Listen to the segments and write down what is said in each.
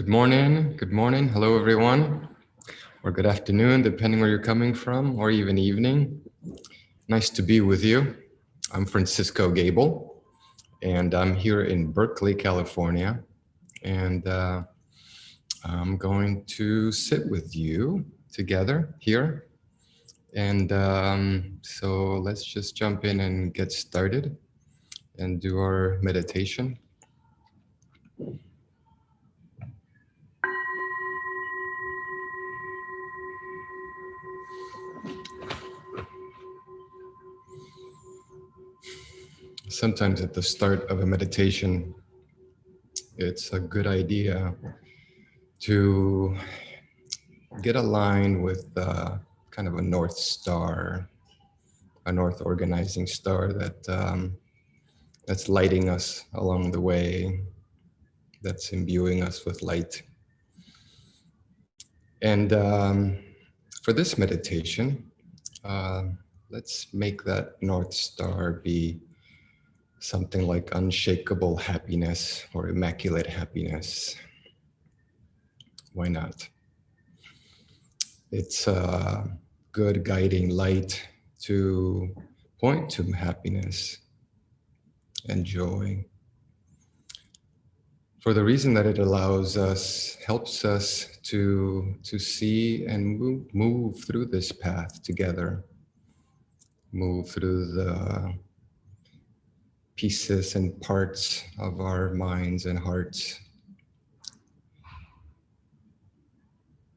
Good morning. Good morning. Hello, everyone. Or good afternoon, depending where you're coming from, or even evening. Nice to be with you. I'm Francisco Gable, and I'm here in Berkeley, California. And I'm going to sit with you together here. And so let's just jump in and get started and do our meditation. Sometimes at the start of a meditation, it's a good idea to get aligned with kind of a North Star, a North organizing star that's lighting us along the way, that's imbuing us with light. And for this meditation, uh, let's make that North Star be something like unshakable happiness or immaculate happiness. Why not? It's a good guiding light to point to happiness and joy, for the reason that it helps us to see and move through this path together, move through the pieces and parts of our minds and hearts.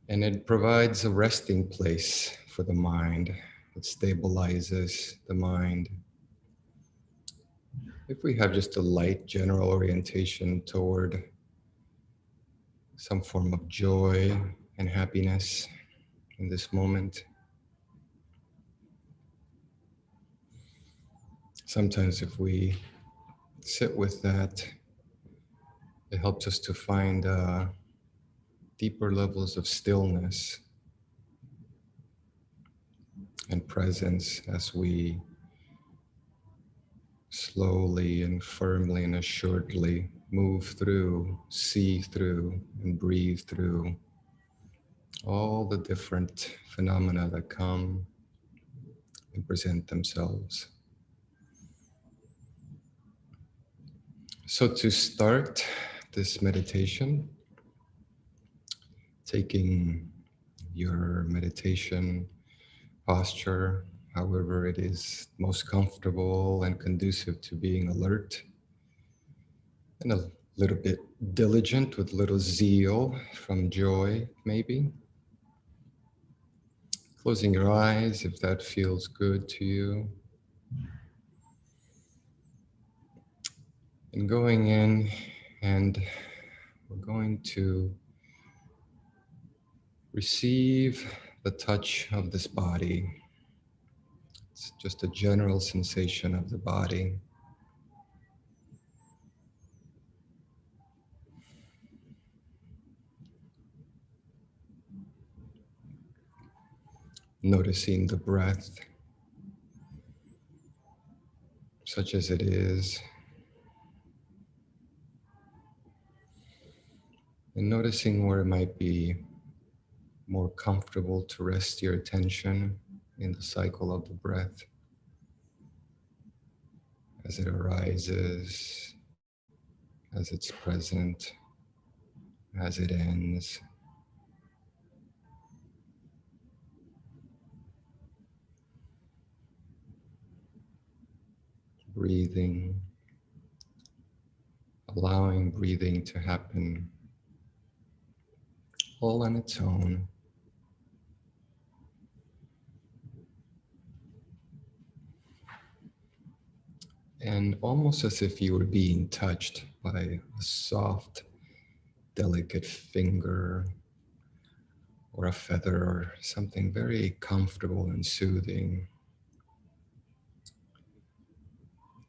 And it provides a resting place for the mind. It stabilizes the mind. If we have just a light general orientation toward some form of joy and happiness in this moment, sometimes if we sit with that, it helps us to find deeper levels of stillness and presence as we slowly and firmly and assuredly move through, see through, and breathe through all the different phenomena that come and present themselves. So to start this meditation, taking your meditation posture, however it is most comfortable and conducive to being alert and a little bit diligent with little zeal from joy, maybe. Closing your eyes if that feels good to you. And going in, and we're going to receive the touch of this body. It's just a general sensation of the body. Noticing the breath, such as it is. And noticing where it might be more comfortable to rest your attention in the cycle of the breath as it arises, as it's present, as it ends. Breathing, allowing breathing to happen all on its own. And almost as if you were being touched by a soft, delicate finger or a feather or something very comfortable and soothing.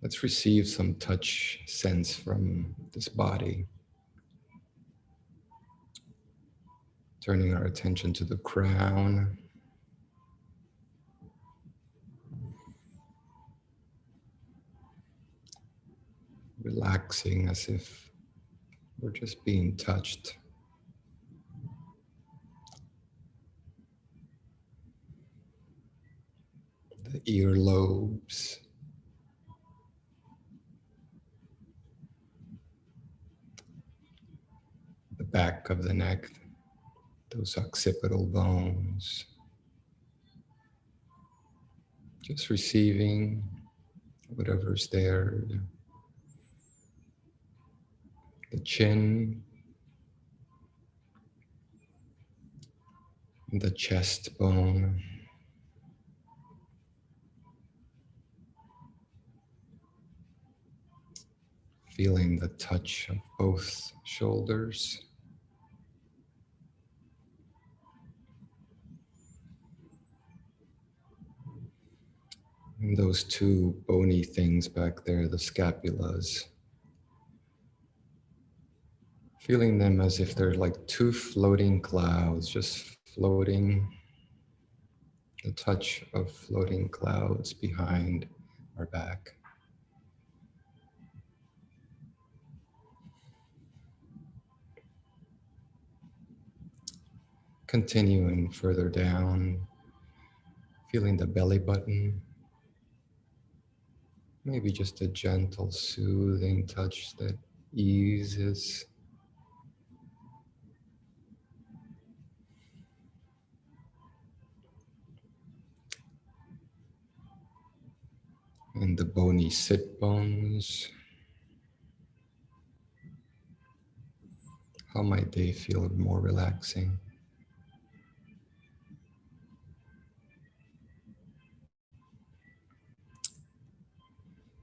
Let's receive some touch sense from this body. Turning our attention to the crown. Relaxing as if we're just being touched the earlobes, the back of the neck, those occipital bones. Just receiving whatever's there. The chin, the chest bone. Feeling the touch of both shoulders. And those two bony things back there, the scapulas. Feeling them as if they're like two floating clouds, just floating. The touch of floating clouds behind our back. Continuing further down, feeling the belly button. Maybe just a gentle, soothing touch that eases. And the bony sit bones. How might they feel more relaxing?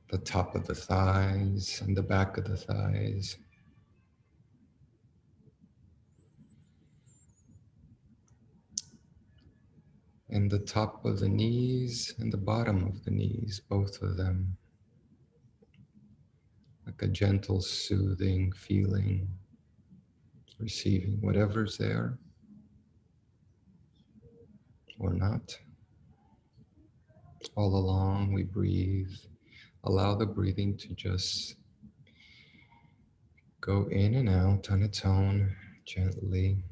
The top of the thighs and the back of the thighs. And the top of the knees and the bottom of the knees, both of them. Like a gentle, soothing feeling, receiving whatever's there or not. All along we breathe. Allow the breathing to just go in and out on its own, gently.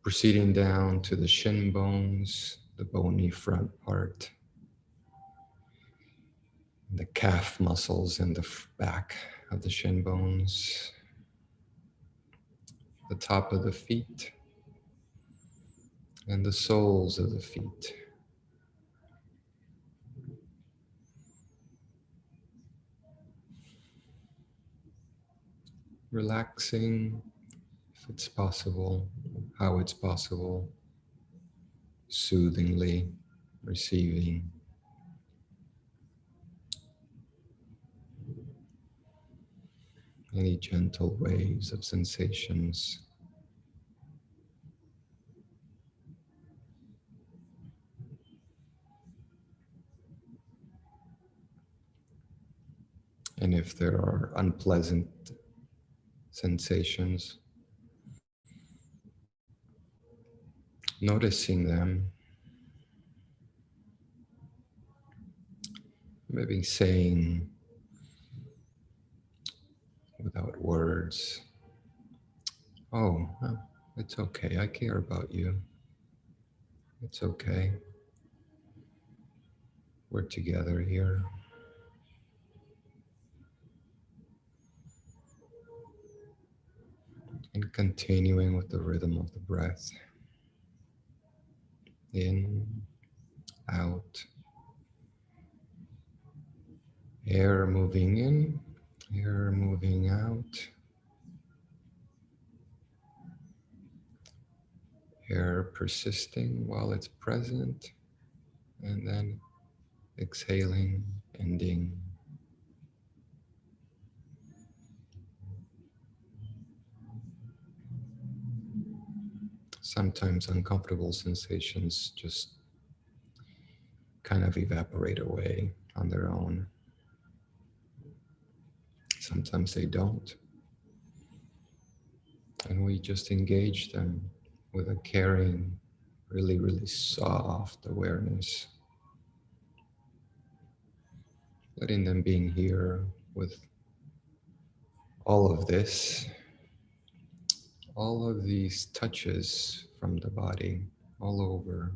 Proceeding down to the shin bones, the bony front part, the calf muscles in the back of the shin bones, the top of the feet, and the soles of the feet. Relaxing, if it's possible, how it's possible, soothingly receiving. Any gentle waves of sensations. And if there are unpleasant sensations, noticing them, maybe saying without words, oh, it's okay, I care about you. It's okay. We're together here. And continuing with the rhythm of the breath. In, out. Air moving in, air moving out. Air persisting while it's present, and then exhaling, ending. Sometimes uncomfortable sensations just kind of evaporate away on their own. Sometimes they don't. And we just engage them with a caring, really, really soft awareness. Letting them being here with all of this, all of these touches from the body, all over.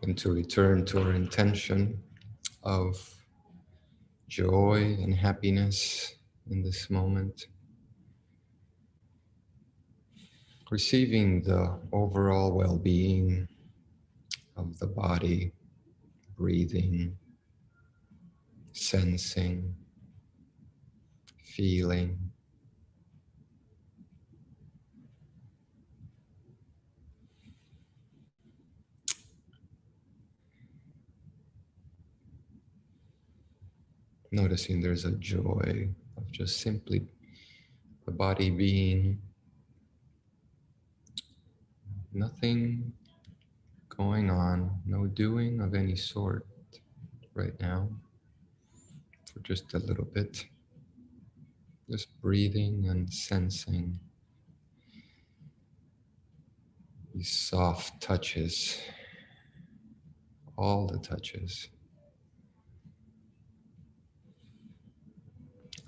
And to return to our intention of joy and happiness in this moment, receiving the overall well-being of the body, breathing, sensing, feeling. Noticing there's a joy of just simply the body being, nothing going on, no doing of any sort right now for just a little bit. Just breathing and sensing these soft touches, all the touches,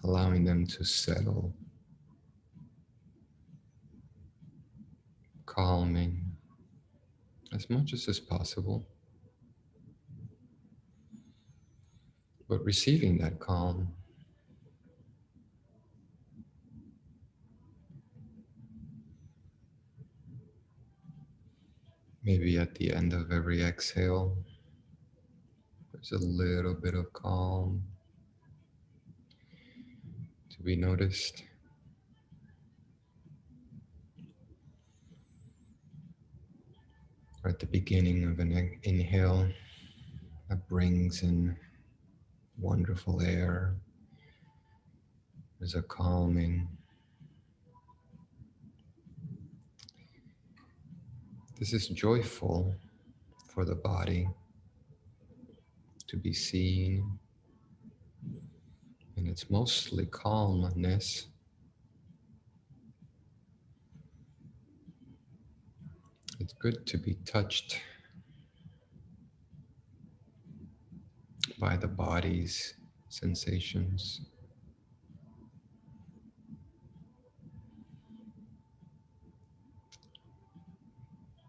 allowing them to settle, calming as much as is possible, but receiving that calm. Maybe at the end of every exhale, there's a little bit of calm to be noticed. Or at the beginning of an inhale that brings in wonderful air. There's a calming. This is joyful for the body to be seen, and it's mostly calmness. It's good to be touched by the body's sensations.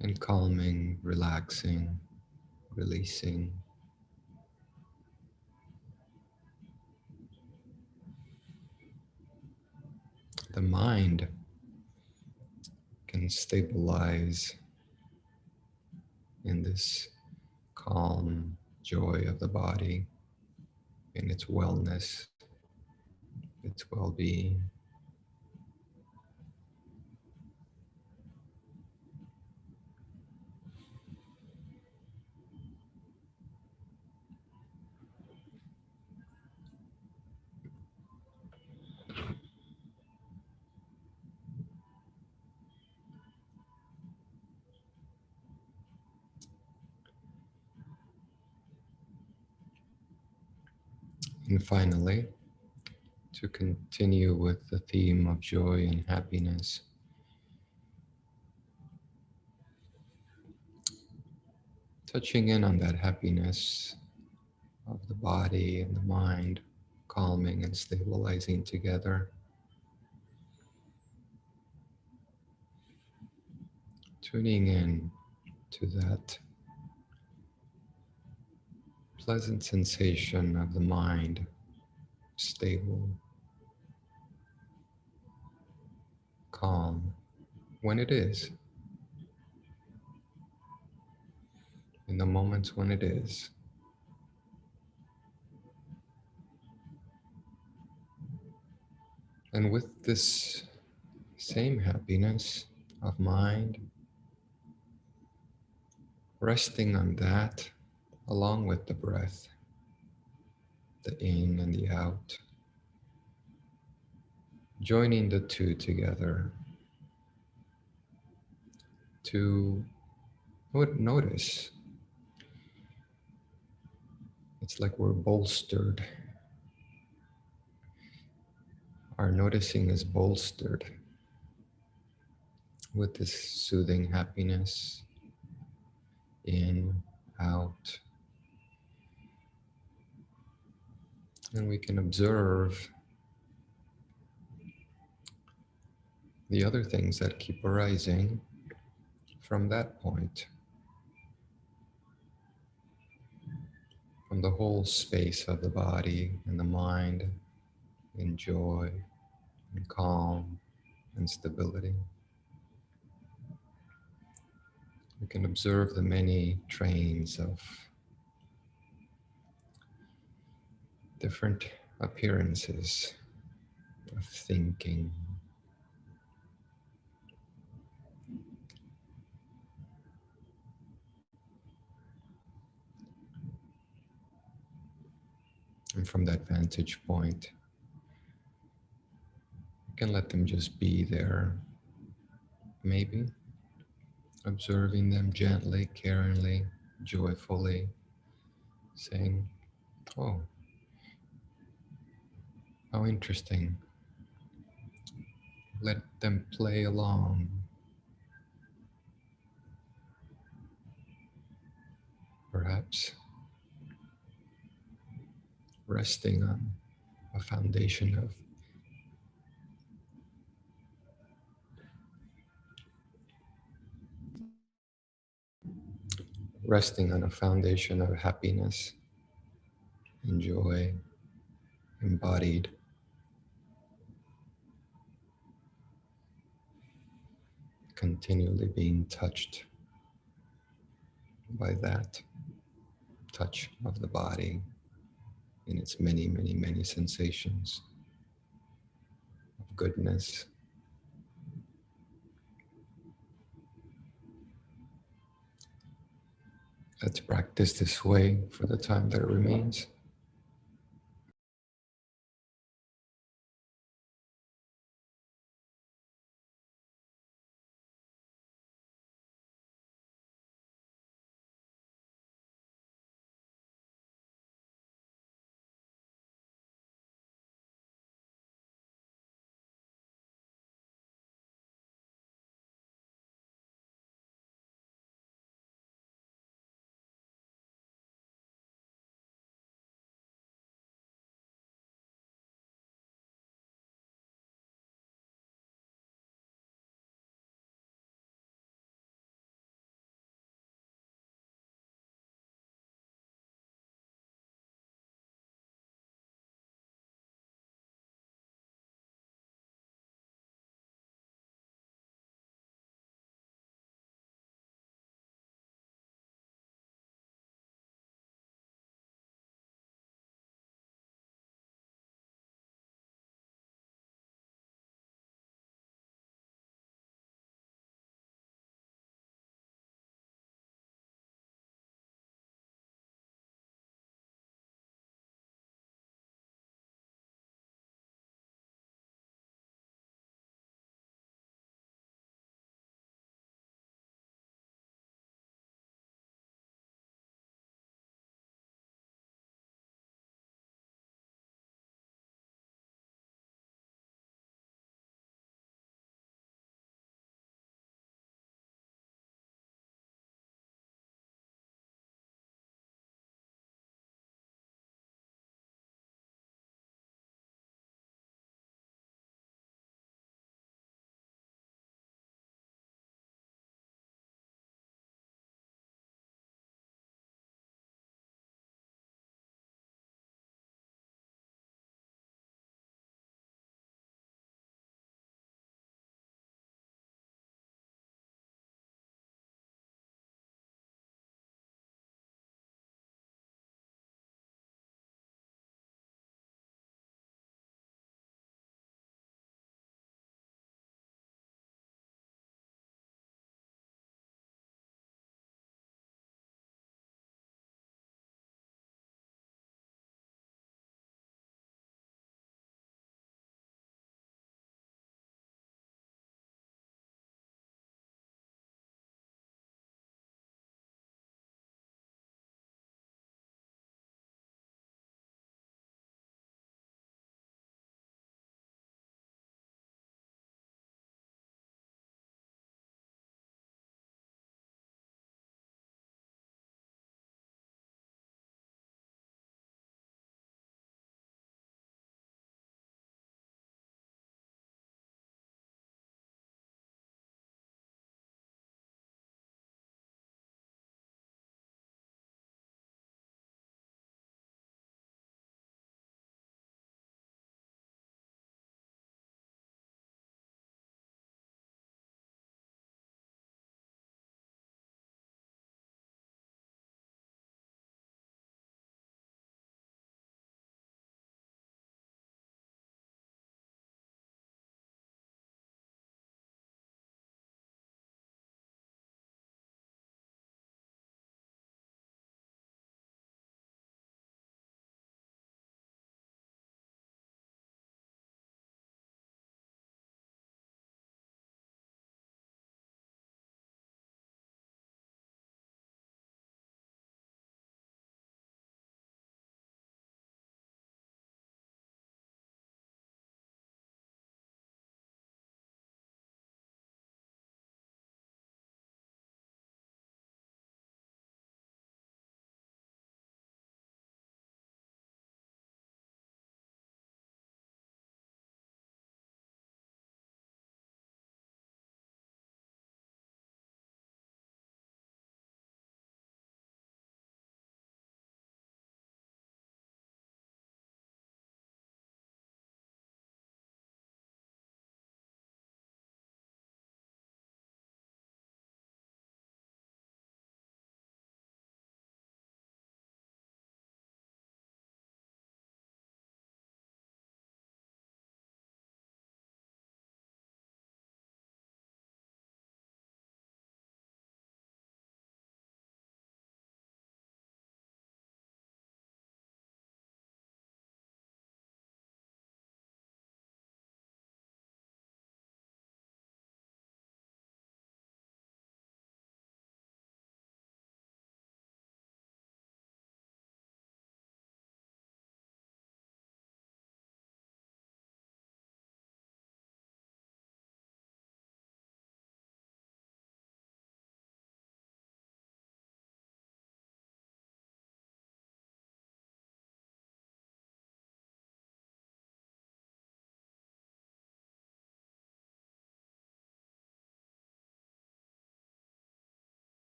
And calming, relaxing, releasing. The mind can stabilize in this calm joy of the body, in its wellness, its well-being. And finally, to continue with the theme of joy and happiness, touching in on that happiness of the body and the mind, calming and stabilizing together. Tuning in to that pleasant sensation of the mind, stable, calm, when it is, in the moments when it is. And with this same happiness of mind, resting on that along with the breath, the in and the out, joining the two together to notice It's like we're bolstered. Our noticing is bolstered with this soothing happiness, in, out. And we can observe the other things that keep arising from that point, from the whole space of the body and the mind, in joy and calm and stability. We can observe the many trains of different appearances of thinking. And from that vantage point, we can let them just be there, maybe observing them gently, caringly, joyfully, saying, oh, how interesting. Let them play along. Perhaps resting on a foundation of happiness and joy embodied, continually being touched by that touch of the body in its many, many, many sensations of goodness. Let's practice this way for the time that remains.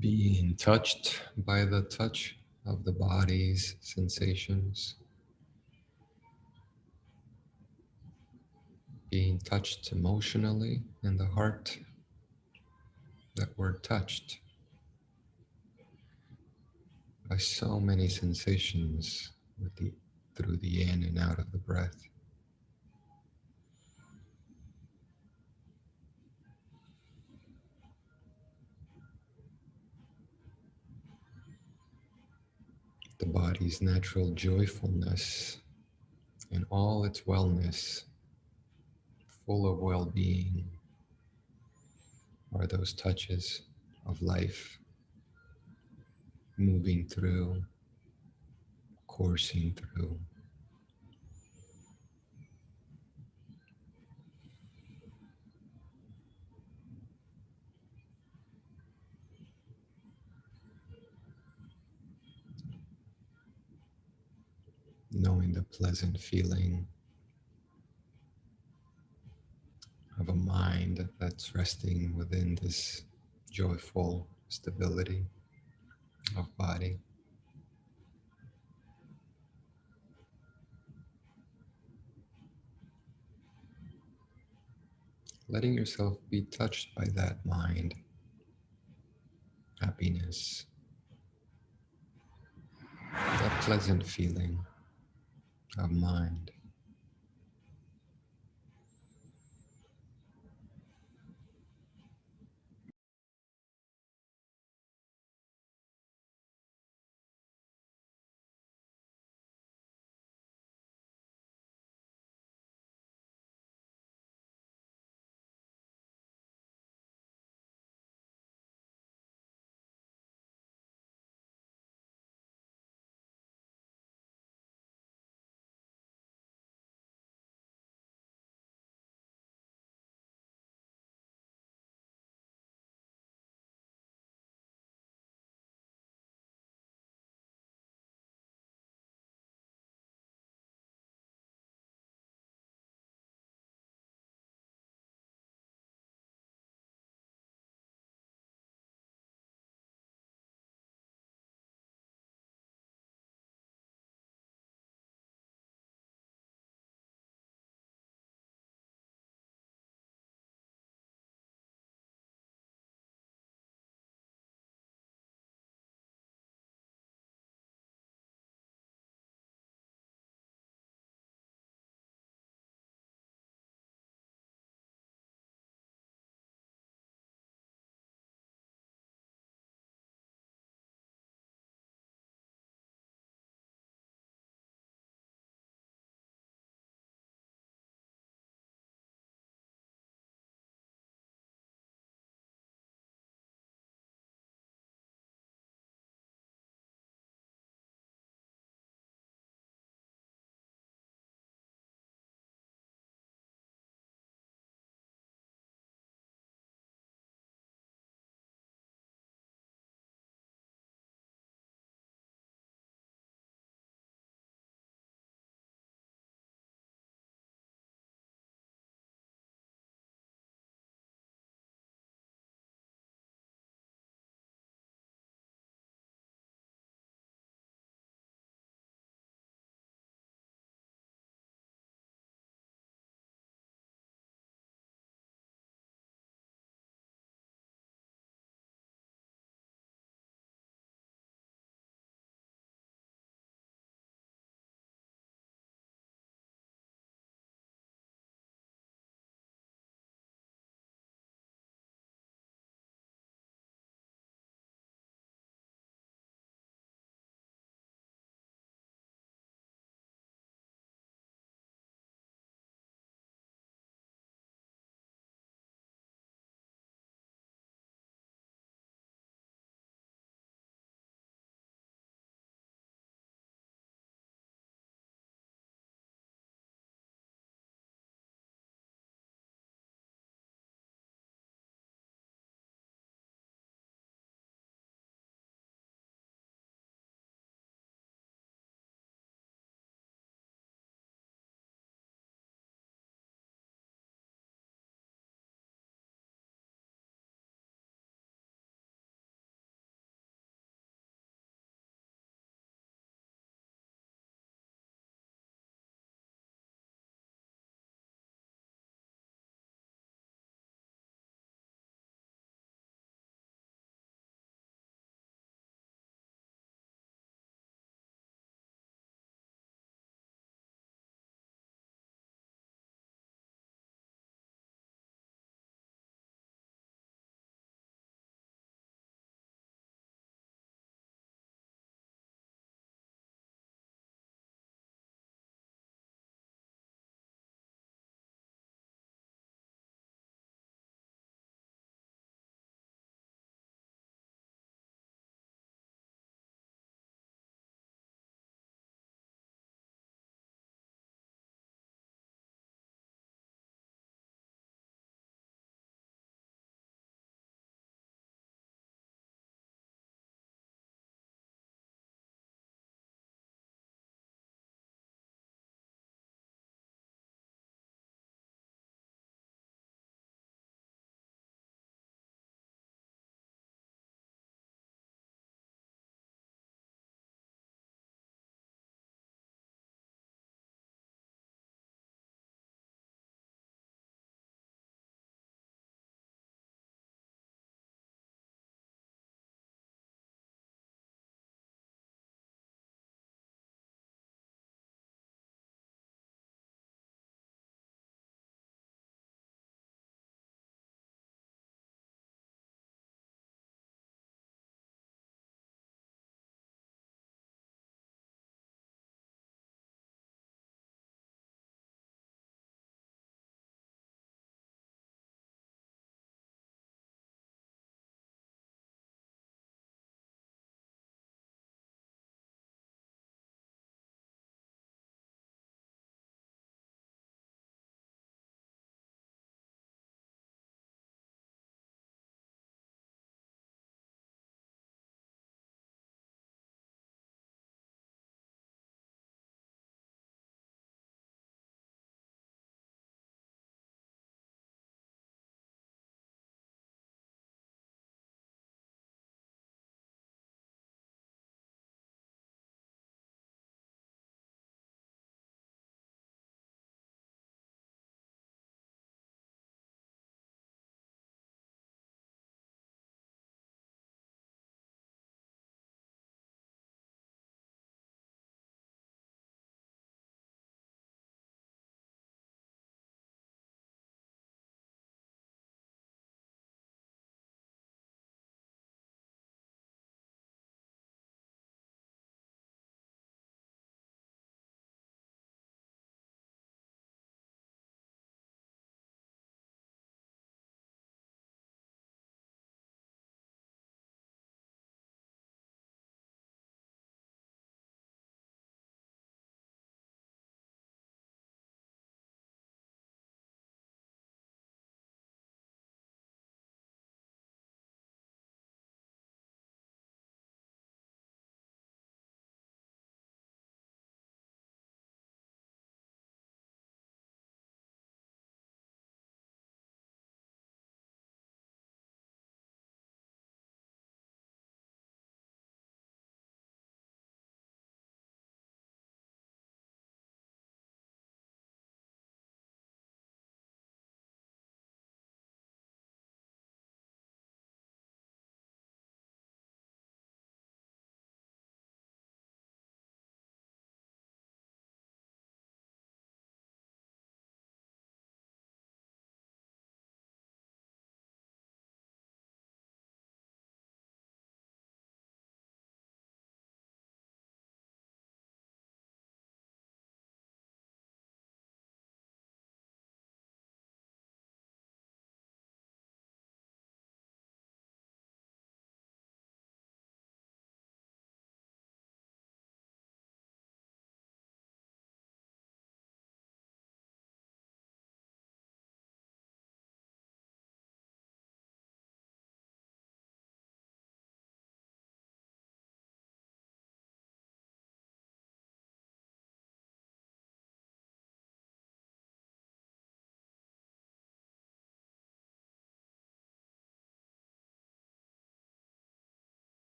Being touched by the touch of the body's sensations. Being touched emotionally in the heart. That word touched. By so many sensations through the in and out of the breath. The body's natural joyfulness and all its wellness, full of well-being, are those touches of life moving through, coursing through. Knowing the pleasant feeling of a mind that's resting within this joyful stability of body. Letting yourself be touched by that mind, happiness, that pleasant feeling of mind.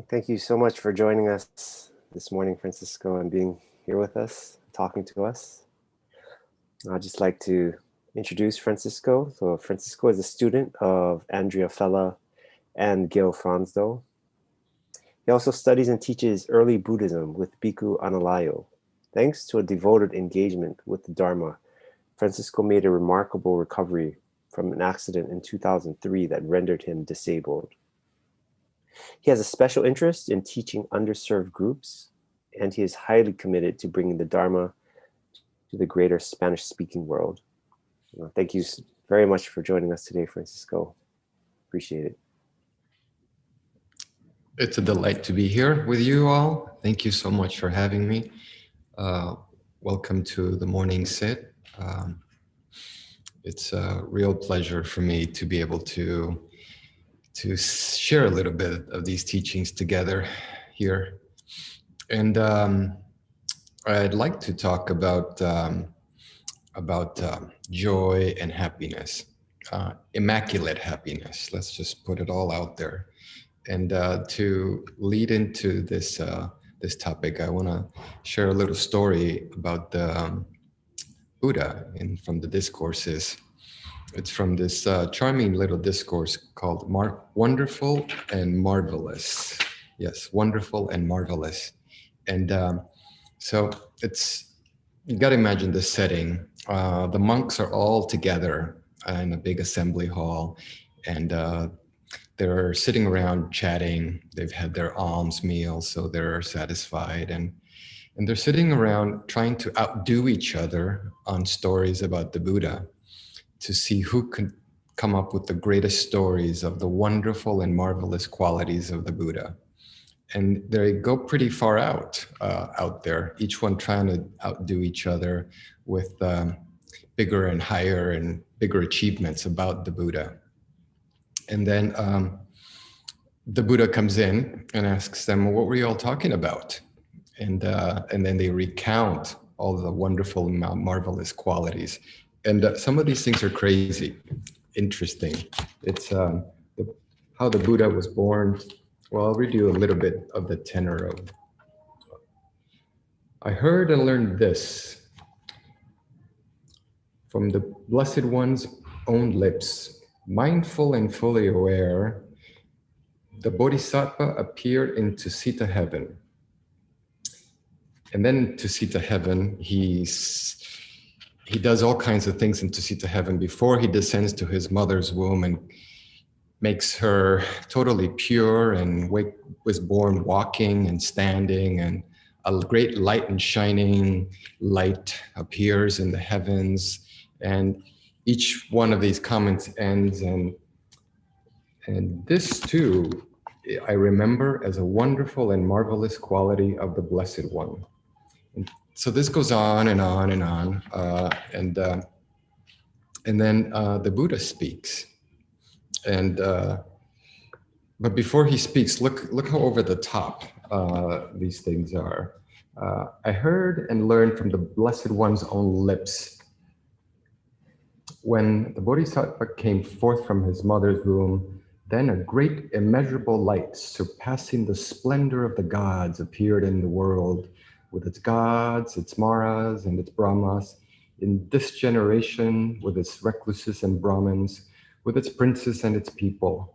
Thank you so much for joining us this morning, Francisco, and being here with us, talking to us. I'd just like to introduce Francisco. So Francisco is a student of Andrea Fella and Gil Fransdo. He also studies and teaches early Buddhism with Bhikkhu Analayo. Thanks to a devoted engagement with the Dharma, Francisco made a remarkable recovery from an accident in 2003 that rendered him disabled. He has a special interest in teaching underserved groups, and he is highly committed to bringing the Dharma to the greater Spanish-speaking world. Thank you very much for joining us today, Francisco. Appreciate it. It's a delight to be here with you all. Thank you so much for having me. Welcome to the morning sit. It's a real pleasure for me to be able to share a little bit of these teachings together here. And I'd like to talk about joy and happiness, immaculate happiness. Let's just put it all out there. And to lead into this this topic, I want to share a little story about the Buddha from the discourses. It's from this charming little discourse called Wonderful and Marvelous. Yes, wonderful and marvelous. And so you got to imagine the setting. The monks are all together in a big assembly hall, and they're sitting around chatting. They've had their alms meal, so they're satisfied. And they're sitting around trying to outdo each other on stories about the Buddha to see who could come up with the greatest stories of the wonderful and marvelous qualities of the Buddha. And they go pretty far out there, each one trying to outdo each other with bigger and higher and bigger achievements about the Buddha. And then the Buddha comes in and asks them, "What were you all talking about?" And then they recount all the wonderful, marvelous qualities. And some of these things are crazy, interesting. It's how the Buddha was born. Well, I'll read you a little bit of the tenor of. I heard and learned this from the Blessed One's own lips, mindful and fully aware. The Bodhisattva appeared in Tusita heaven. And then Tusita heaven, he does all kinds of things in Tusita heaven before he descends to his mother's womb and makes her totally pure and was born walking and standing, and a great light and shining light appears in the heavens. And each one of these comments ends, and this too, I remember as a wonderful and marvelous quality of the Blessed One. And so this goes on and on and on. And then the Buddha speaks. And but before he speaks, look how over the top these things are. I heard and learned from the Blessed One's own lips. When the Bodhisattva came forth from his mother's womb, then a great immeasurable light surpassing the splendor of the gods appeared in the world, with its gods, its maras, and its brahmas, in this generation with its recluses and brahmins, with its princes and its people.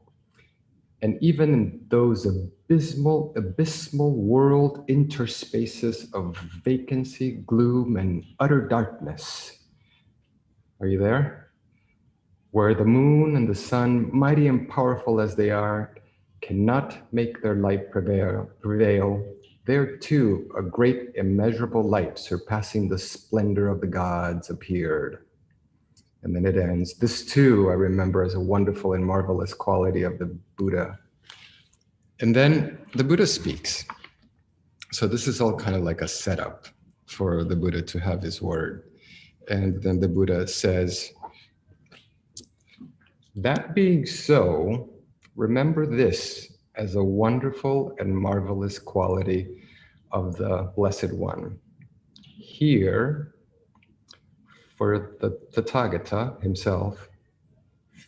And even in those abysmal world interspaces of vacancy, gloom, and utter darkness. Are you there? Where the moon and the sun, mighty and powerful as they are, cannot make their light prevail. There too, a great immeasurable light surpassing the splendor of the gods appeared. And then it ends, this too I remember as a wonderful and marvelous quality of the Buddha. And then the Buddha speaks. So this is all kind of like a setup for the Buddha to have his word. And then the Buddha says, that being so, remember this as a wonderful and marvelous quality of the Blessed One. Here, for the Tathagata himself,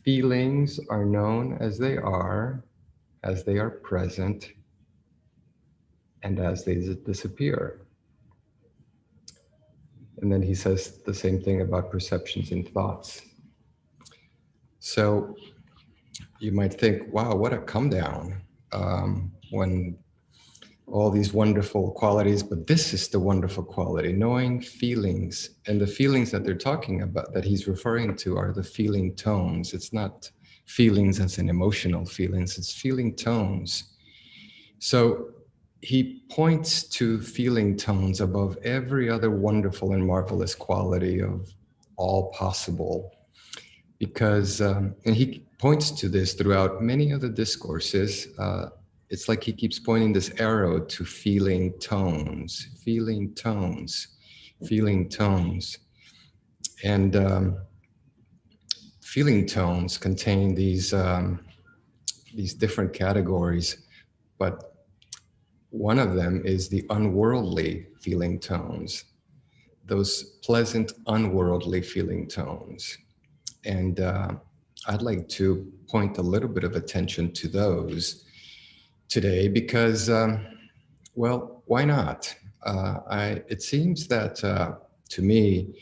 feelings are known as they are present, and as they disappear. And then he says the same thing about perceptions and thoughts. So you might think, wow, what a come down when all these wonderful qualities, but this is the wonderful quality, knowing feelings. And the feelings that they're talking about, that he's referring to, are the feeling tones. It's not feelings as in emotional feelings, it's feeling tones. So he points to feeling tones above every other wonderful and marvelous quality of all possible, because, and he points to this throughout many of the discourses. It's like he keeps pointing this arrow to feeling tones, feeling tones, feeling tones. And feeling tones contain these different categories, but one of them is the unworldly feeling tones, those pleasant, unworldly feeling tones. And I'd like to point a little bit of attention to those today because, well, why not? It seems that to me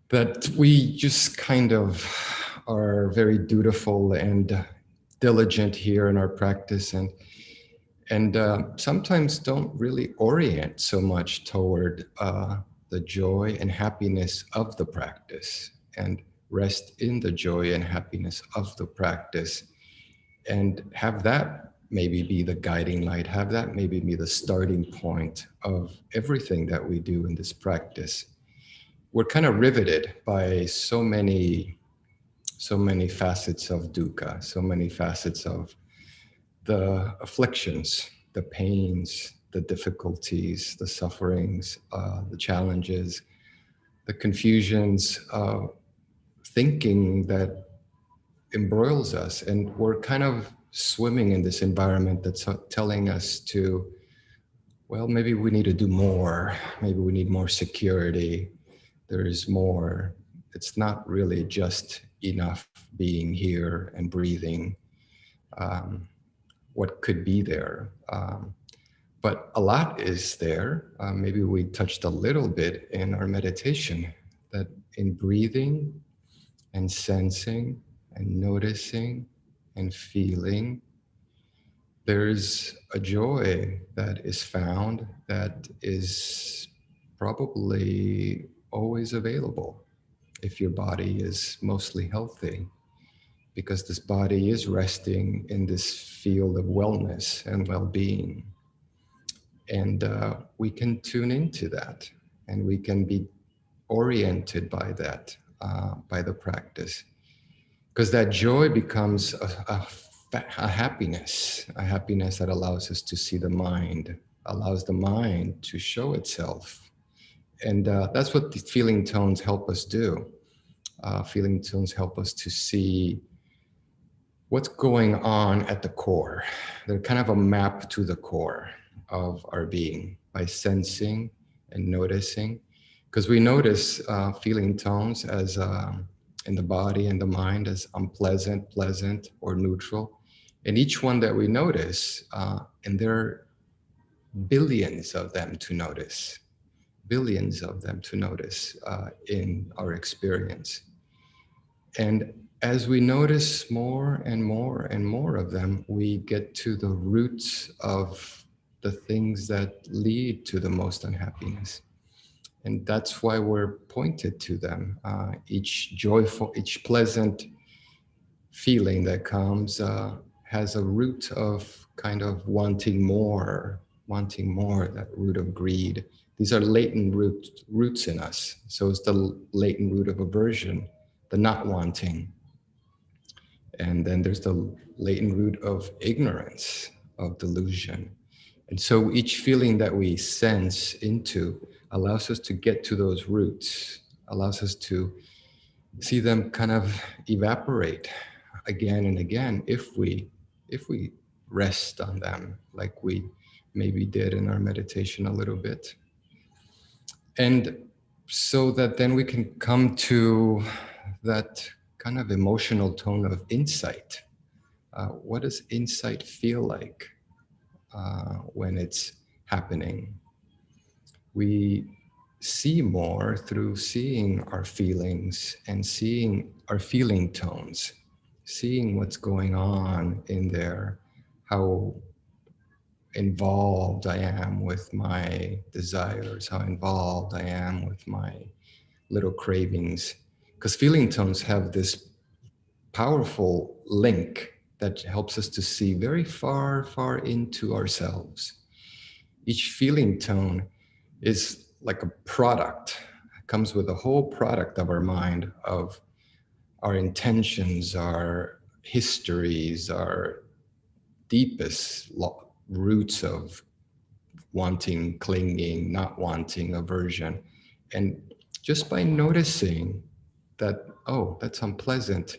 that we just kind of are very dutiful and diligent here in our practice, and sometimes don't really orient so much toward the joy and happiness of the practice, and rest in the joy and happiness of the practice, and have that maybe be the guiding light, have that maybe be the starting point of everything that we do in this practice. We're kind of riveted by so many facets of dukkha, so many facets of the afflictions, the pains, the difficulties, the sufferings, the challenges, the confusions, thinking that embroils us. And we're kind of swimming in this environment that's telling us to, well, maybe we need to do more. Maybe we need more security. There is more. It's not really just enough being here and breathing. What could be there? But a lot is there. Maybe we touched a little bit in our meditation, that in breathing and sensing and noticing and feeling, there's a joy that is found that is probably always available if your body is mostly healthy, because this body is resting in this field of wellness and well-being. And we can tune into that, and we can be oriented by that, by the practice, because that joy becomes a happiness that allows us to see the mind, allows the mind to show itself. And that's what the feeling tones help us do. Feeling tones help us to see what's going on at the core. They're kind of a map to the core of our being by sensing and noticing, because we notice feeling tones as in the body and the mind as unpleasant, pleasant, or neutral. And each one that we notice, and there are billions of them to notice, billions of them to notice in our experience. And as we notice more and more and more of them, we get to the roots of the things that lead to the most unhappiness. And that's why we're pointed to them. Each joyful, each pleasant feeling that comes has a root of kind of wanting more, that root of greed. These are latent roots in us. So it's the latent root of aversion, the not wanting. And then there's the latent root of ignorance, of delusion. And so each feeling that we sense into allows us to get to those roots, allows us to see them kind of evaporate again and again if we rest on them, like we maybe did in our meditation a little bit. And so that then we can come to that kind of emotional tone of insight. What does insight feel like when it's happening. We see more through seeing our feelings and seeing our feeling tones, seeing what's going on in there, how involved I am with my desires, how involved I am with my little cravings. Because feeling tones have this powerful link that helps us to see very far, far into ourselves. Each feeling tone is like a product. It comes with a whole product of our mind, of our intentions, our histories, our deepest roots of wanting, clinging, not wanting, aversion. And just by noticing that, oh, that's unpleasant,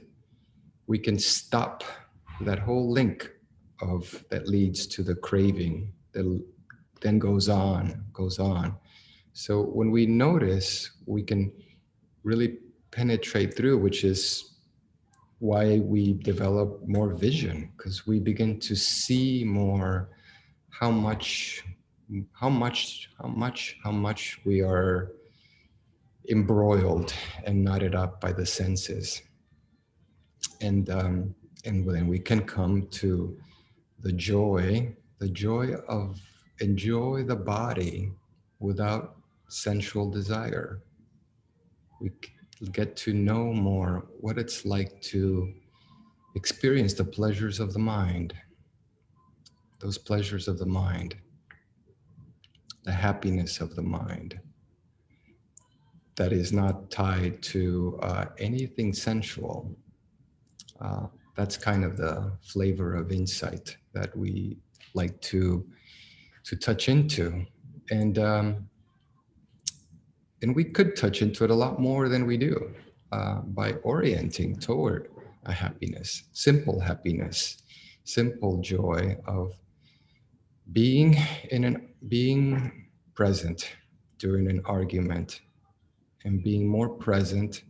we can stop that whole link of that leads to the craving that then goes on, goes on. So when we notice, we can really penetrate through, which is why we develop more vision, because we begin to see more how much we are embroiled and knotted up by the senses. And then we can come to the joy of enjoy the body without sensual desire. We get to know more what it's like to experience the pleasures of the mind, those pleasures of the mind, the happiness of the mind that is not tied to anything sensual. That's kind of the flavor of insight that we like to touch into, and we could touch into it a lot more than we do by orienting toward a happiness, simple joy of being being present during an argument, and being more present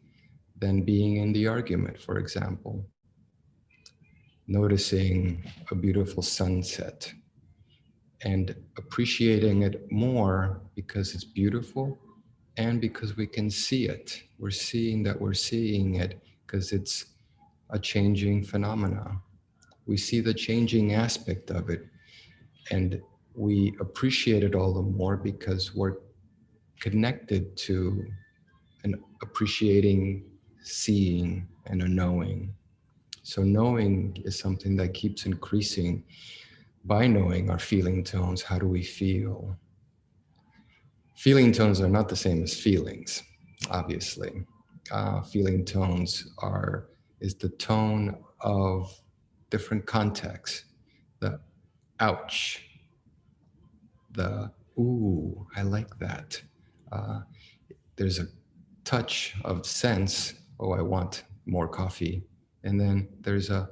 than being in the argument. For example, noticing a beautiful sunset and appreciating it more because it's beautiful and because we can see it. We're seeing it because it's a changing phenomena. We see the changing aspect of it, and we appreciate it all the more because we're connected to an appreciating, seeing, and a knowing. So knowing is something that keeps increasing. By knowing our feeling tones, how do we feel? Feeling tones are not the same as feelings, obviously. Feeling tones is the tone of different contexts. The ouch, the ooh, I like that. There's a touch of sense, oh, I want more coffee. And then there's a,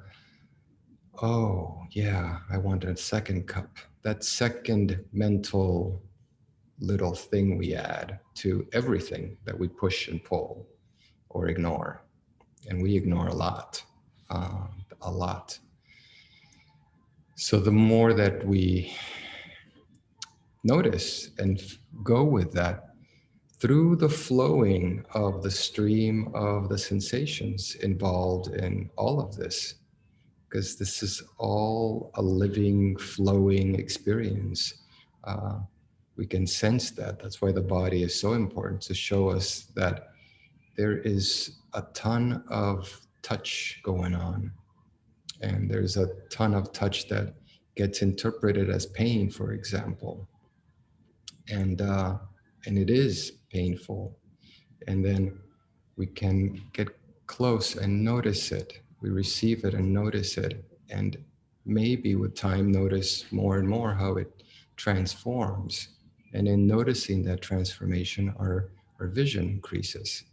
oh, yeah, I want a second cup. That second mental little thing we add to everything that we push and pull or ignore. And we ignore a lot, a lot. So the more that we notice and go with that through the flowing of the stream of the sensations involved in all of this, because this is all a living, flowing experience. We can sense that. That's why the body is so important, to show us that there is a ton of touch going on. And there's a ton of touch that gets interpreted as pain, for example. And it is painful. And then we can get close and notice it. We receive it and notice it. And maybe with time, notice more and more how it transforms. And in noticing that transformation, our vision increases,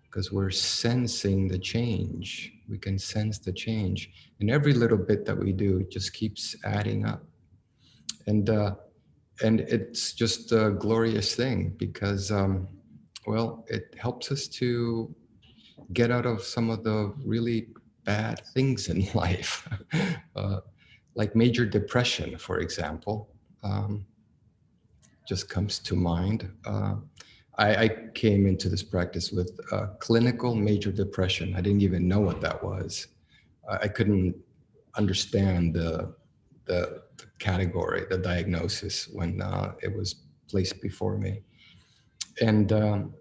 because we're sensing the change. We can sense the change. And every little bit that we do, it just keeps adding up. And it's just a glorious thing, because, well, it helps us to get out of some of the really bad things in life, like major depression, for example. just comes to mind. I came into this practice with clinical major depression. I didn't even know what that was. I couldn't understand the category, the diagnosis when it was placed before me, and um,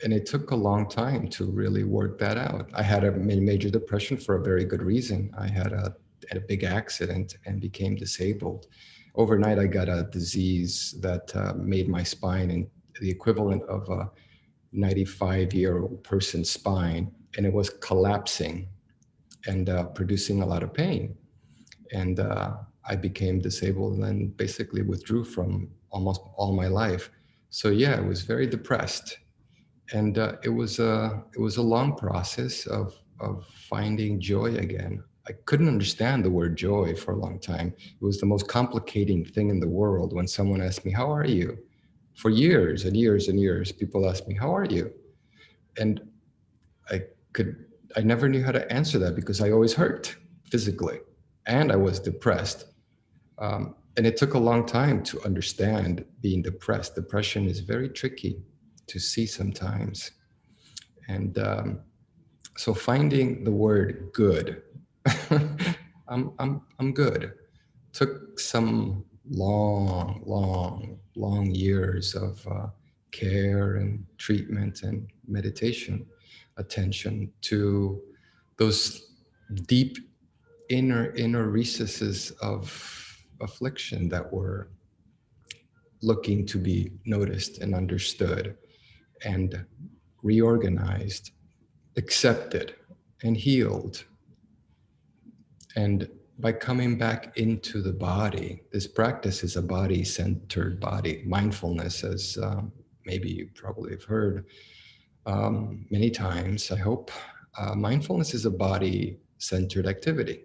and it took a long time to really work that out. I had a major depression for a very good reason. I had a big accident and became disabled. Overnight, I got a disease that made my spine and the equivalent of a 95-year-old person's spine, and it was collapsing and producing a lot of pain. And I became disabled and then basically withdrew from almost all my life. So yeah, I was very depressed, and it was a long process of finding joy again. I couldn't understand the word joy for a long time. It was the most complicating thing in the world when someone asked me, "How are you?" For years and years and years, people asked me, "How are you?" And I could I never knew how to answer that because I always hurt physically, and I was depressed. And it took a long time to understand being depressed. Depression is very tricky to see sometimes. And so finding the word good, I'm good, took some long years of care and treatment and meditation attention to those deep inner recesses of affliction that were looking to be noticed and understood and reorganized, accepted and healed. And by coming back into the body, this practice is a body-centered body. Mindfulness, as maybe you probably have heard many times, I hope, mindfulness is a body-centered activity.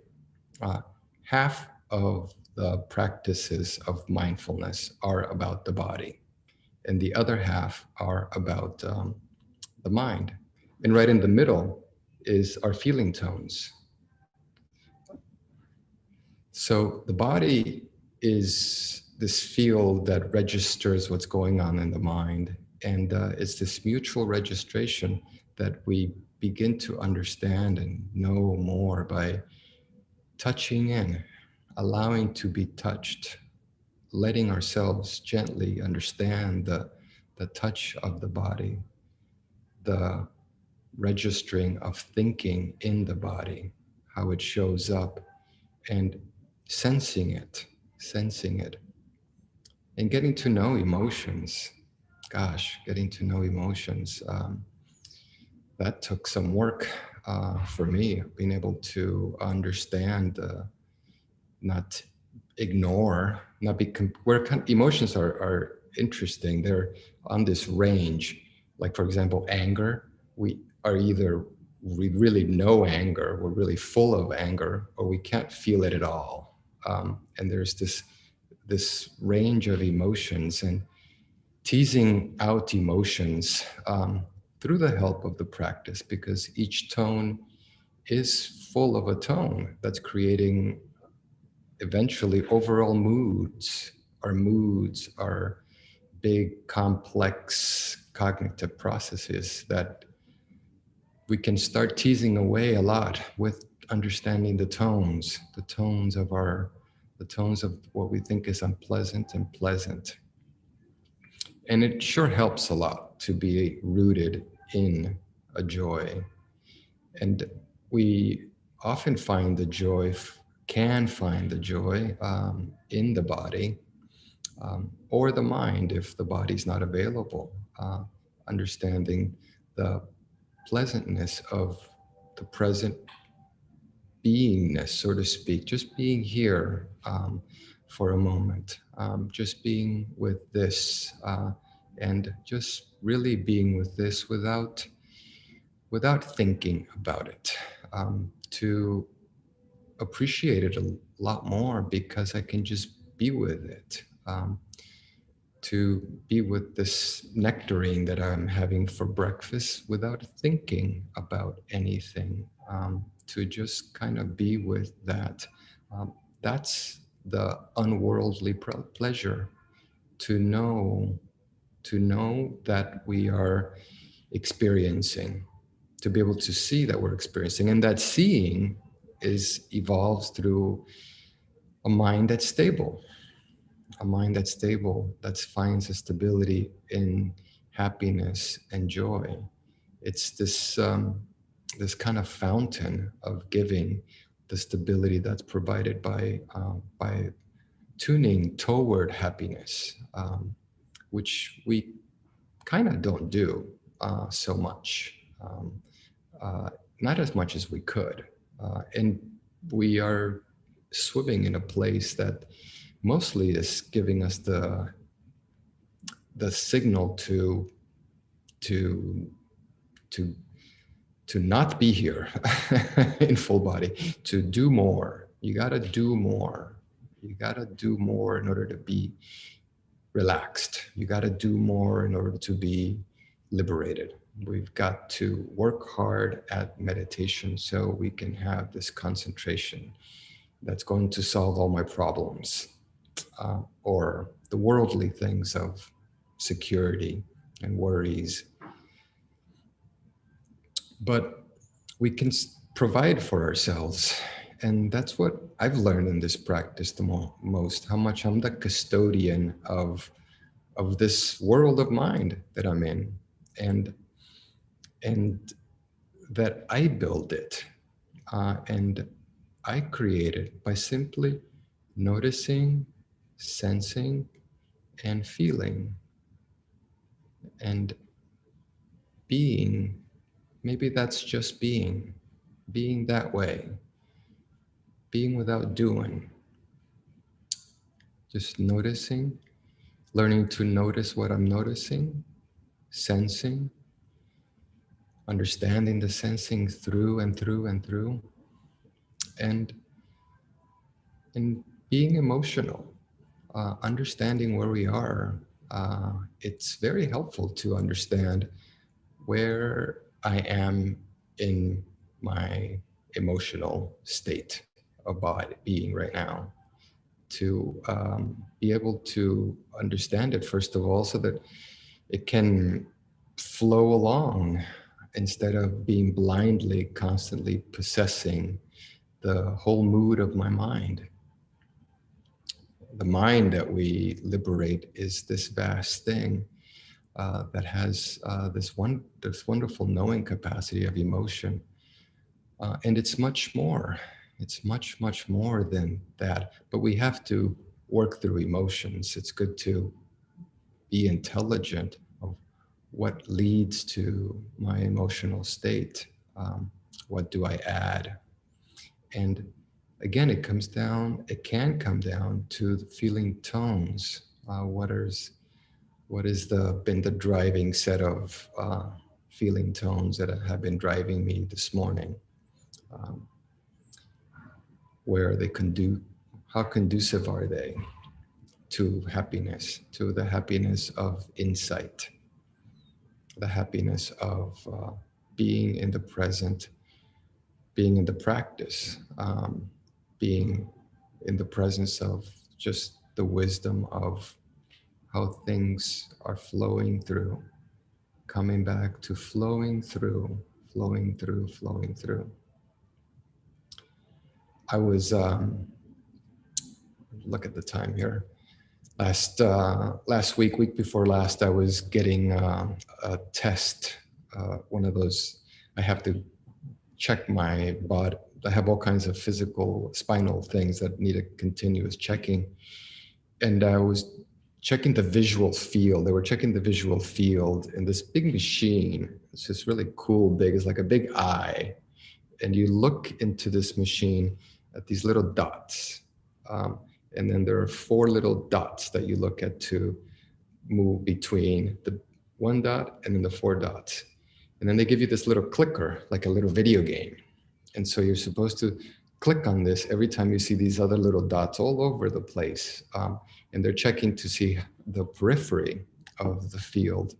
Half of the practices of mindfulness are about the body, and the other half are about the mind. And right in the middle is our feeling tones. So the body is this field that registers what's going on in the mind. And it's this mutual registration that we begin to understand and know more by touching in, allowing to be touched, letting ourselves gently understand the touch of the body, the registering of thinking in the body, how it shows up, and sensing it, and getting to know emotions. Gosh, getting to know emotions. That took some work for me, being able to understand, not ignore, not be, where emotions are interesting. They're on this range. Like, for example, anger. We are either we really know anger, we're really full of anger, or we can't feel it at all. And there's this range of emotions, and teasing out emotions through the help of the practice, because each tone is full of a tone that's creating eventually overall moods. Our moods are big, complex cognitive processes that we can start teasing away a lot with understanding the tones of what we think is unpleasant and pleasant. And it sure helps a lot to be rooted in a joy. And we often find the joy, can find the joy in the body, or the mind if the body's not available. Understanding the pleasantness of the present beingness, so to speak, just being here for a moment, just being with this, and just really being with this without thinking about it, to appreciate it a lot more because I can just be with it. To be with this nectarine that I'm having for breakfast without thinking about anything, to just kind of be with that. That's the unworldly pleasure. to know that we are experiencing, to be able to see that we're experiencing, and that seeing evolves through a mind that's stable, that finds a stability in happiness and joy. It's this kind of fountain of giving, the stability that's provided by tuning toward happiness, which we kind of don't do so much, not as much as we could, and we are swimming in a place that mostly is giving us the signal to to to to not be here in full body, to do more. You got to do more. You got to do more in order to be relaxed. You got to do more in order to be liberated. We've got to work hard at meditation so we can have this concentration that's going to solve all my problems, or the worldly things of security and worries. But we can provide for ourselves. And that's what I've learned in this practice the most, how much I'm the custodian of this world of mind that I'm in, and that I build it, and I create it by simply noticing, sensing, and feeling, and being. Maybe that's just being that way, being without doing, just noticing, learning to notice what I'm noticing, sensing, understanding the sensing through and through and through, and being emotional, understanding where we are. It's very helpful to understand where I am in my emotional state of body being right now, to be able to understand it first of all, so that it can flow along instead of being blindly constantly possessing the whole mood of my mind. The mind that we liberate is this vast thing that has this wonderful knowing capacity of emotion, and it's much more. It's much, much more than that. But we have to work through emotions. It's good to be intelligent of what leads to my emotional state. What do I add? And again, it can come down to the feeling tones. What is been the driving set of feeling tones that have been driving me this morning? Where they how conducive are they to happiness, to the happiness of insight, the happiness of being in the present, being in the practice, being in the presence of just the wisdom of how things are flowing through, coming back to flowing through, flowing through, flowing through. I was, look at the time here. Last week before last, I was getting a test, one of those, I have to check my body. I have all kinds of physical spinal things that need a continuous checking. And I was checking the visual field. They were checking the visual field in this big machine. It's just really cool, big. It's like a big eye. And you look into this machine at these little dots. And then there are 4 little dots that you look at to move between the 1 dot and then the 4 dots. And then they give you this little clicker, like a little video game. And so you're supposed to click on this every time you see these other little dots all over the place. And they're checking to see the periphery of the field.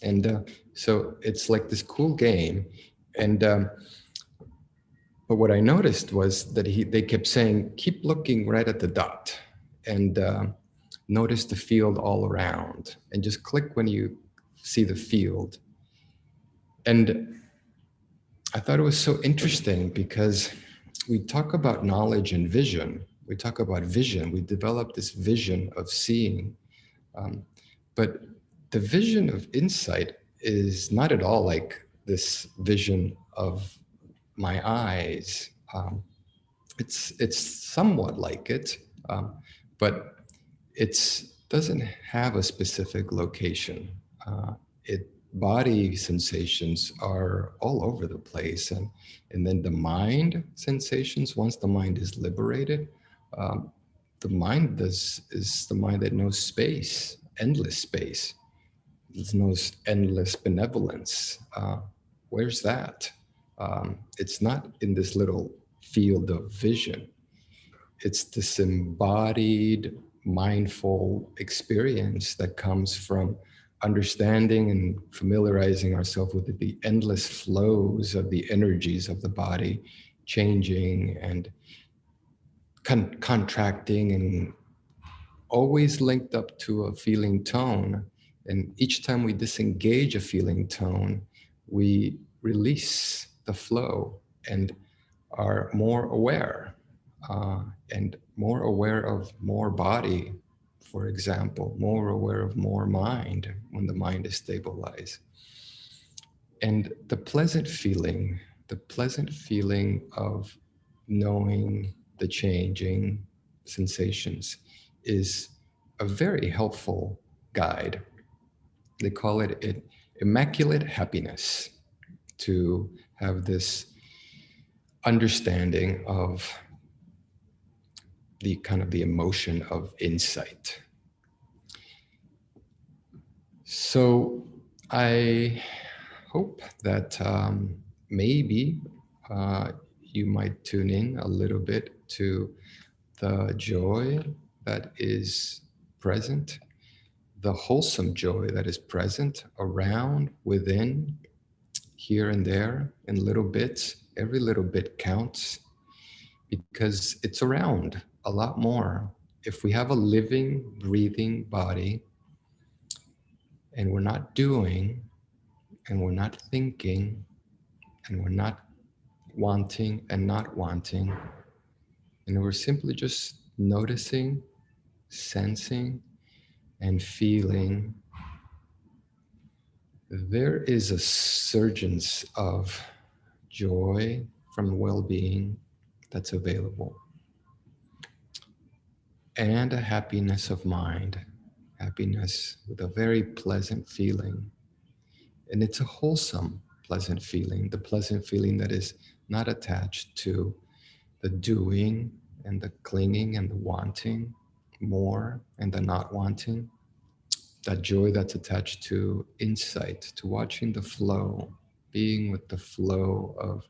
And so it's like this cool game. And but what I noticed was that they kept saying, keep looking right at the dot. And notice the field all around and just click when you see the field. And I thought it was so interesting because we talk about knowledge and vision. We talk about vision. We develop this vision of seeing. But the vision of insight is not at all like this vision of my eyes. It's somewhat like it, but it doesn't have a specific location. It body sensations are all over the place, and then the mind sensations. Once the mind is liberated, the mind is the mind that knows space, endless space. It knows endless benevolence. Where's that? It's not in this little field of vision. It's this embodied, mindful experience that comes from understanding and familiarizing ourselves with the endless flows of the energies of the body changing and contracting, and always linked up to a feeling tone. And each time we disengage a feeling tone, we release the flow and are more aware, and more aware of more body, for example, more aware of more mind when the mind is stabilized. And the pleasant feeling of knowing the changing sensations is a very helpful guide. They call it immaculate happiness, to have this understanding of the kind of the emotion of insight. So I hope that maybe you might tune in a little bit to the joy that is present, the wholesome joy that is present around, within, here and there, in little bits. Every little bit counts because it's around a lot more. If we have a living, breathing body and we're not doing, and we're not thinking, and we're not wanting and not wanting, and we're simply just noticing, sensing, and feeling, there is a surgence of joy from well-being that's available, and a happiness of mind, happiness with a very pleasant feeling. And it's a wholesome, pleasant feeling, the pleasant feeling that is not attached to the doing and the clinging and the wanting more and the not wanting. That joy that's attached to insight, to watching the flow, being with the flow of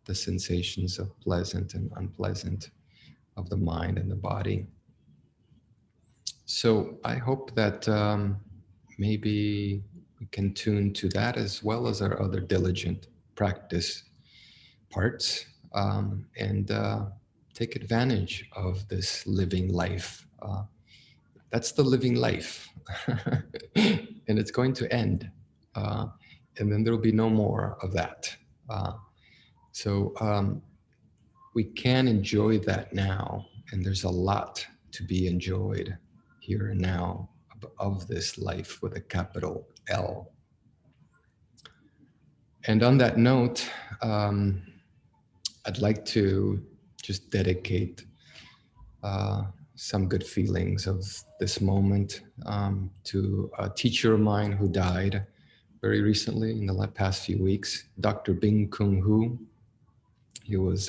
the sensations of pleasant and unpleasant of the mind and the body. So I hope that maybe we can tune to that as well as our other diligent practice parts, and take advantage of this living life. That's the living life. And it's going to end. And then there will be no more of that. So we can enjoy that now. And there's a lot to be enjoyed here and now of this life with a capital L. And on that note, I'd like to just dedicate some good feelings of this moment to a teacher of mine who died very recently in the past few weeks, Dr. Bing Kung Hu. He was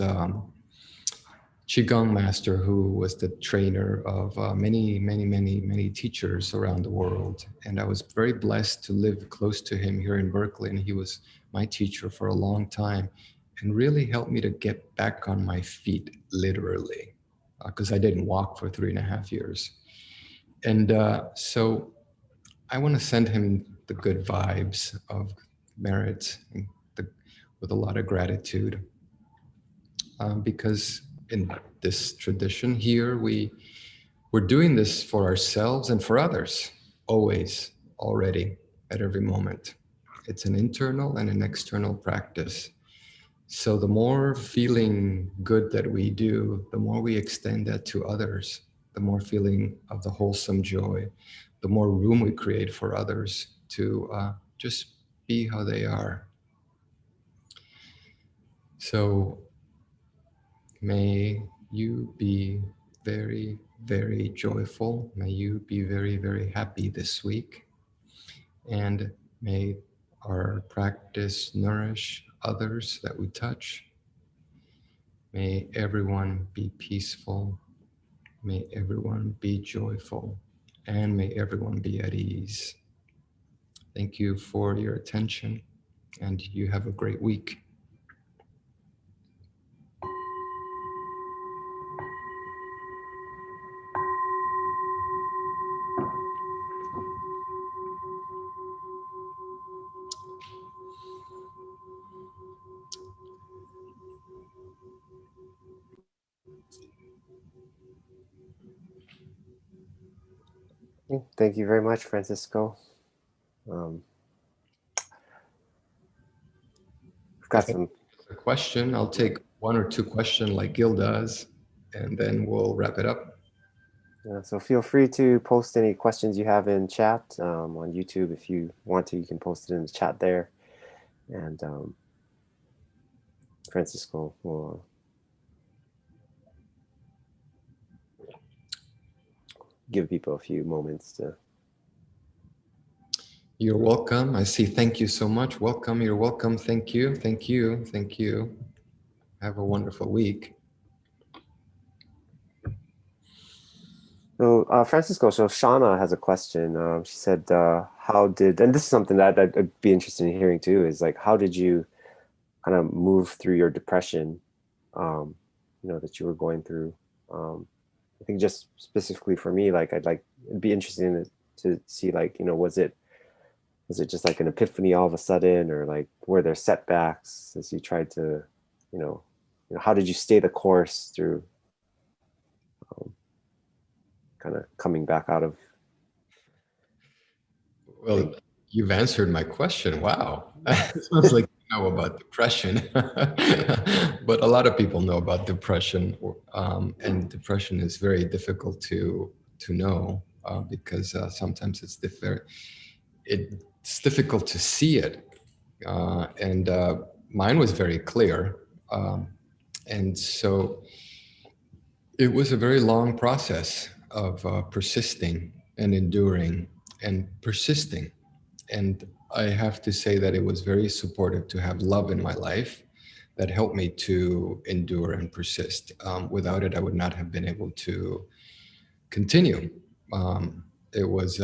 Qigong master who was the trainer of many teachers around the world. And I was very blessed to live close to him here in Berkeley. And he was my teacher for a long time and really helped me to get back on my feet, literally, because I didn't walk for 3.5 years. And so I want to send him the good vibes of merit and with a lot of gratitude, because in this tradition here, we we're doing this for ourselves and for others, always, already, at every moment. It's an internal and an external practice. So the more feeling good that we do, the more we extend that to others, the more feeling of the wholesome joy, the more room we create for others to just be how they are. So may you be very, very joyful. May you be very, very happy this week. And may our practice nourish others that we touch. May everyone be peaceful. May everyone be joyful. And may everyone be at ease. Thank you for your attention, and you have a great week. Thank you very much, Francisco. We've got some a question. I'll take one or two questions like Gil does, and then we'll wrap it up. So feel free to post any questions you have in chat on YouTube. If you want to, you can post it in the chat there. And Francisco will give people a few moments to. You're welcome. I see. Thank you so much. Welcome. You're welcome. Thank you. Thank you. Thank you. Have a wonderful week. So Francisco, so Shauna has a question. She said, how did, and this is something that I'd be interested in hearing too, is like, how did you kind of move through your depression, that you were going through? I think just specifically for me, like, it'd be interesting to see, like, was it just like an epiphany all of a sudden, or like, were there setbacks as you tried to, how did you stay the course through kind of coming back out of? Well, you've answered my question. Wow. It sounds like you know about depression. But a lot of people know about depression. And depression is very difficult to know because sometimes it's difficult to see it. And mine was very clear. And so it was a very long process of persisting and enduring and persisting. And I have to say that it was very supportive to have love in my life that helped me to endure and persist. Without it, I would not have been able to continue. It was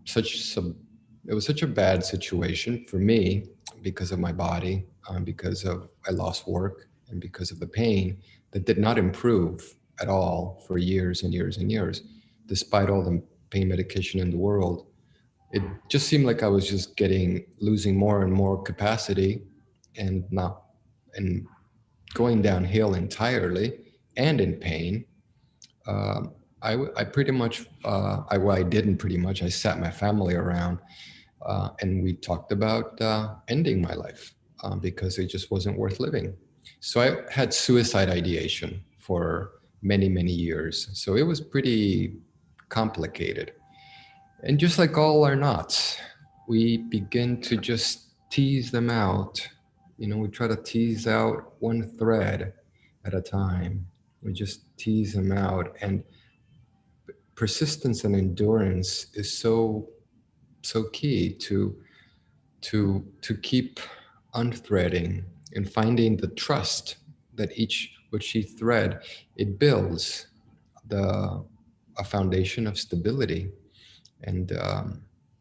such a bad situation for me because of my body, because of I lost work, and because of the pain that did not improve at all for years and years and years, despite all the pain medication in the world. It just seemed like I was just losing more and more capacity and going downhill entirely and in pain. I pretty much, I didn't pretty much, I sat my family around and we talked about ending my life because it just wasn't worth living. So I had suicide ideation for many, many years. So it was pretty complicated. And just like all our knots, we begin to just tease them out. We try to tease out one thread at a time. We just tease them out. And persistence and endurance is so key to keep unthreading and finding the trust that each thread, it builds a foundation of stability. And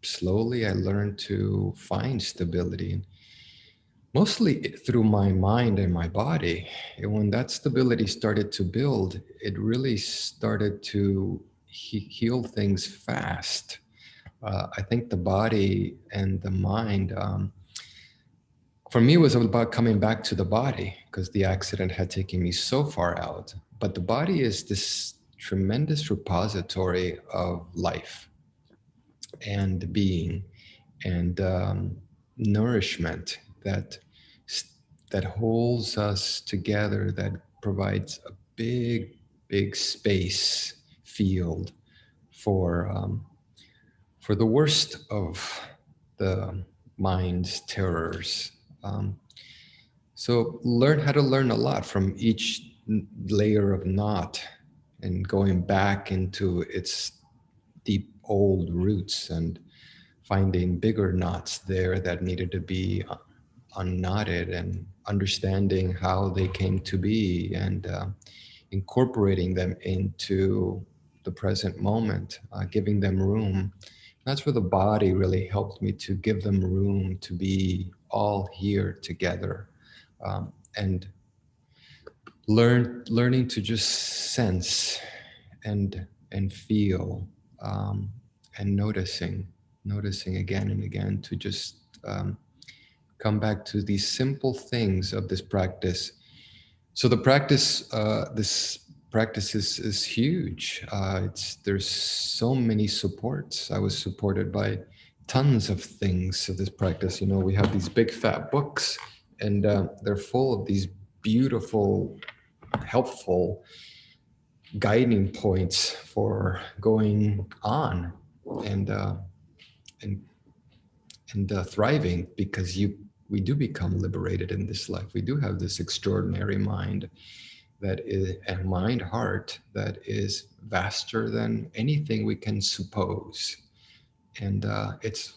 slowly I learned to find stability, mostly through my mind and my body. And when that stability started to build, it really started to heal things fast. I think the body and the mind, for me, it was about coming back to the body because the accident had taken me so far out. But the body is this tremendous repository of life and being and nourishment that holds us together, that provides a big space field for the worst of the mind's terrors. Um, so learn how to learn a lot from each layer of knot and going back into its deep old roots and finding bigger knots there that needed to be unknotted and understanding how they came to be and incorporating them into the present moment, giving them room. That's where the body really helped me to give them room to be all here together, and learning to just sense and feel, and noticing again and again to just come back to these simple things of this practice. So the practice, this practice is huge. There's so many supports. I was supported by tons of things of this practice. You know, we have these big fat books, and they're full of these beautiful, helpful guiding points for going on and and thriving, because we do become liberated in this life. We do have this extraordinary mind that is a mind heart that is vaster than anything we can suppose, and it's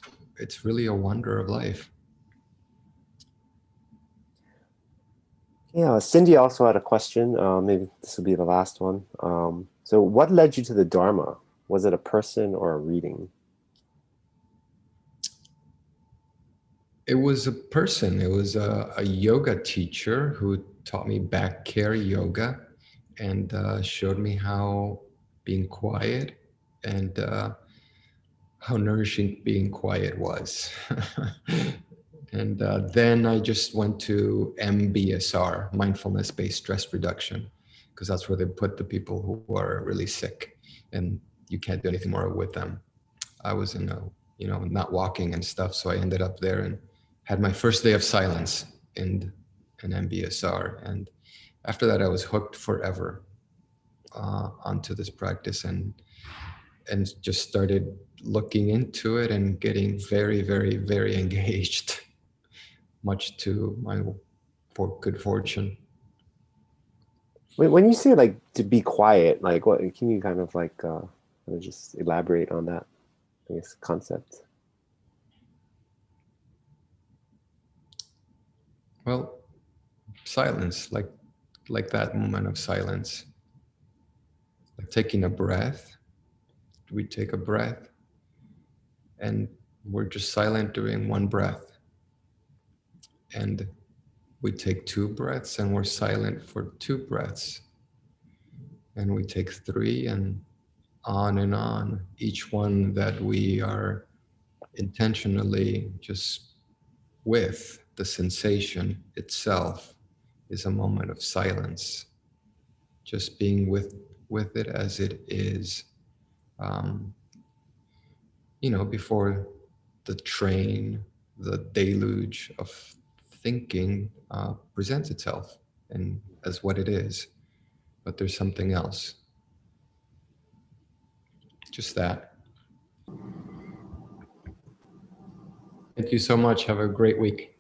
really a wonder of life. Yeah, Cindy also had a question. Maybe this will be the last one. So what led you to the Dharma? Was it a person or a reading? It was a person. It was a yoga teacher who taught me back care yoga and showed me how being quiet and how nourishing being quiet was. And then I just went to MBSR, mindfulness-based stress reduction, because that's where they put the people who are really sick and you can't do anything more with them. I was in a, not walking and stuff. So I ended up there and had my first day of silence in an MBSR. And after that, I was hooked forever onto this practice and just started looking into it and getting very, very, very engaged, much to my good fortune. When you say like to be quiet, like what can you kind of like just elaborate on that, I guess, concept? Well, silence, like that moment of silence, like taking a breath. We take a breath and we're just silent during one breath. And we take 2 breaths and we're silent for 2 breaths. And we take 3 and on, each one that we are intentionally just with the sensation itself is a moment of silence. Just being with it as it is. Before the train, the deluge of thinking presents itself and as what it is, but there's something else. Just that. Thank you so much. Have a great week.